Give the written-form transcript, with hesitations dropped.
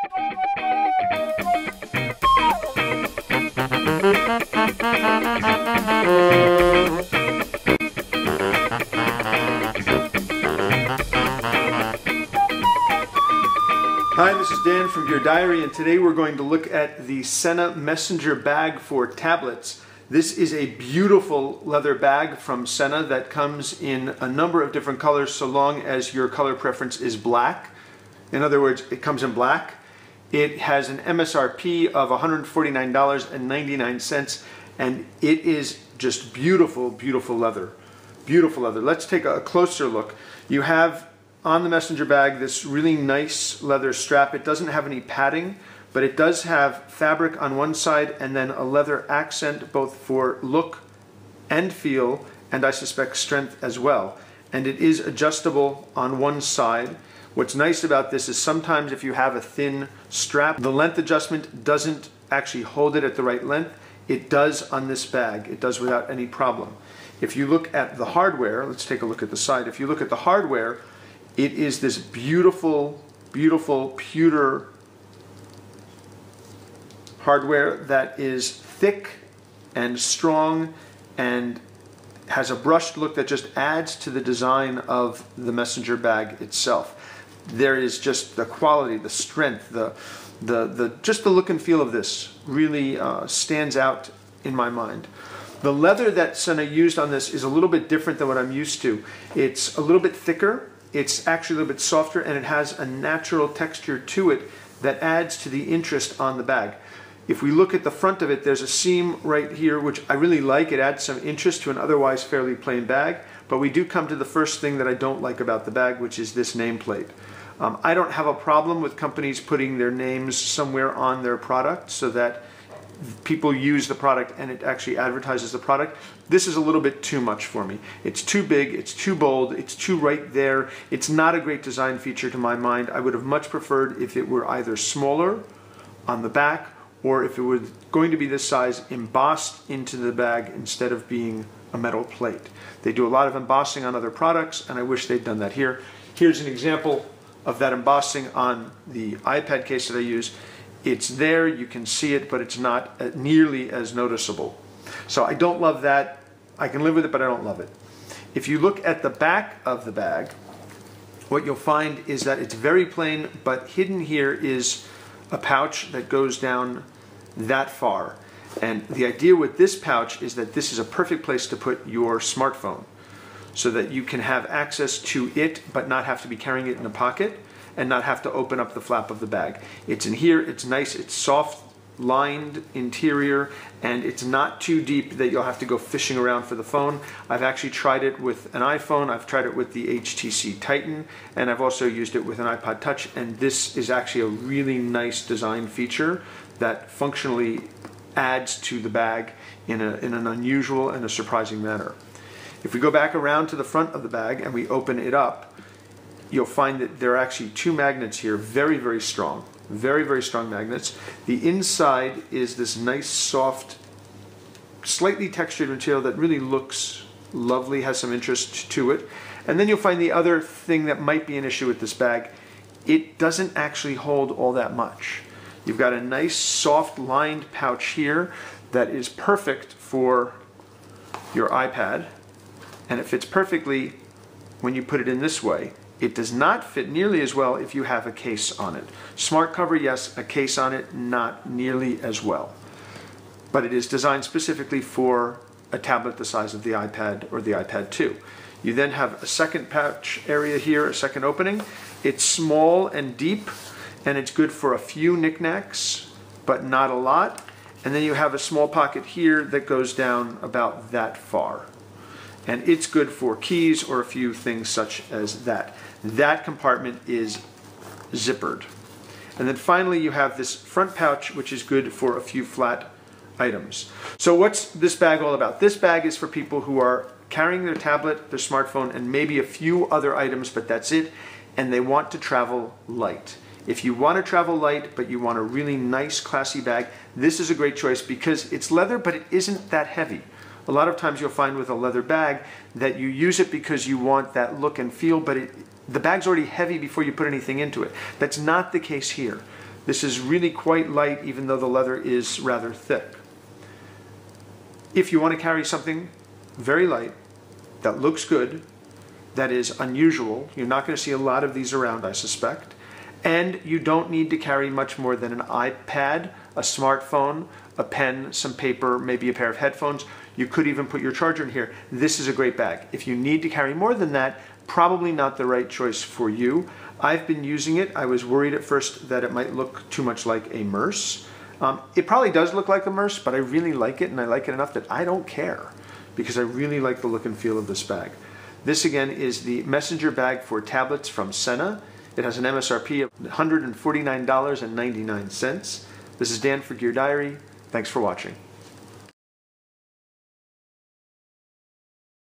Hi, this is Dan from Gear Diary, and today we're going to look at the Sena Messenger bag for tablets. This is a beautiful leather bag from Sena that comes in a number of different colors so long as your color preference is black. In other words, it comes in black. It has an MSRP of $149.99, and it is just beautiful, beautiful leather. Beautiful leather. Let's take a closer look. You have on the Messenger bag this really nice leather strap. It doesn't have any padding, but it does have fabric on one side and then a leather accent both for look and feel, and I suspect strength as well. And it is adjustable on one side. What's nice about this is sometimes if you have a thin strap, the length adjustment doesn't actually hold it at the right length. It does on this bag. It does without any problem. If you look at the hardware, let's take a look at the side. If you look at the hardware, it is this beautiful, beautiful pewter hardware that is thick and strong and has a brushed look that just adds to the design of the Messenger bag itself. There is just the quality, the strength, just the look and feel of this really stands out in my mind. The leather that Sena used on this is a little bit different than what I'm used to. It's a little bit thicker. It's actually a little bit softer, and it has a natural texture to it that adds to the interest on the bag. If we look at the front of it, there's a seam right here, which I really like. It adds some interest to an otherwise fairly plain bag. But we do come to the first thing that I don't like about the bag, which is this nameplate. I don't have a problem with companies putting their names somewhere on their product so that people use the product and it actually advertises the product. This is a little bit too much for me. It's too big, it's too bold, it's too right there. It's not a great design feature to my mind. I would have much preferred if it were either smaller on the back or if it was going to be this size, embossed into the bag instead of being a metal plate. They do a lot of embossing on other products, and I wish they'd done that here. Here's an example of that embossing on the iPad case that I use. It's there, you can see it, but it's not nearly as noticeable. So I don't love that. I can live with it, but I don't love it. If you look at the back of the bag, what you'll find is that it's very plain, but hidden here is a pouch that goes down that far. And the idea with this pouch is that this is a perfect place to put your smartphone so that you can have access to it, but not have to be carrying it in a pocket and not have to open up the flap of the bag. It's in here, it's nice, it's soft lined interior, and it's not too deep that you'll have to go fishing around for the phone. I've actually tried it with an iPhone, I've tried it with the HTC Titan, and I've also used it with an iPod Touch, and this is actually a really nice design feature that functionally adds to the bag in an unusual and a surprising manner. If we go back around to the front of the bag and we open it up, you'll find that there are actually two magnets here, very, very strong. Very, very strong magnets. The inside is this nice, soft, slightly textured material that really looks lovely, has some interest to it. And then you'll find the other thing that might be an issue with this bag. It doesn't actually hold all that much. You've got a nice, soft, lined pouch here that is perfect for your iPad, and it fits perfectly when you put it in this way. It does not fit nearly as well if you have a case on it. Smart cover, yes. A case on it, not nearly as well. But it is designed specifically for a tablet the size of the iPad or the iPad 2. You then have a second pouch area here, a second opening. It's small and deep, and it's good for a few knickknacks, but not a lot. And then you have a small pocket here that goes down about that far. And it's good for keys or a few things such as that. That compartment is zippered. And then finally you have this front pouch, which is good for a few flat items. So what's this bag all about? This bag is for people who are carrying their tablet, their smartphone, and maybe a few other items, but that's it, and they want to travel light. If you want to travel light, but you want a really nice, classy bag, this is a great choice because it's leather, but it isn't that heavy. A lot of times you'll find with a leather bag that you use it because you want that look and feel, but the bag's already heavy before you put anything into it. That's not the case here. This is really quite light, even though the leather is rather thick. If you want to carry something very light, that looks good, that is unusual, you're not going to see a lot of these around, I suspect, and you don't need to carry much more than an iPad, a smartphone, a pen, some paper, maybe a pair of headphones. You could even put your charger in here. This is a great bag. If you need to carry more than that, probably not the right choice for you. I've been using it. I was worried at first that it might look too much like a Merce. It probably does look like a Merce, but I really like it, and I like it enough that I don't care because I really like the look and feel of this bag. This again is the messenger bag for tablets from Sena. It has an MSRP of $149.99. This is Dan for Gear Diary. Thanks for watching.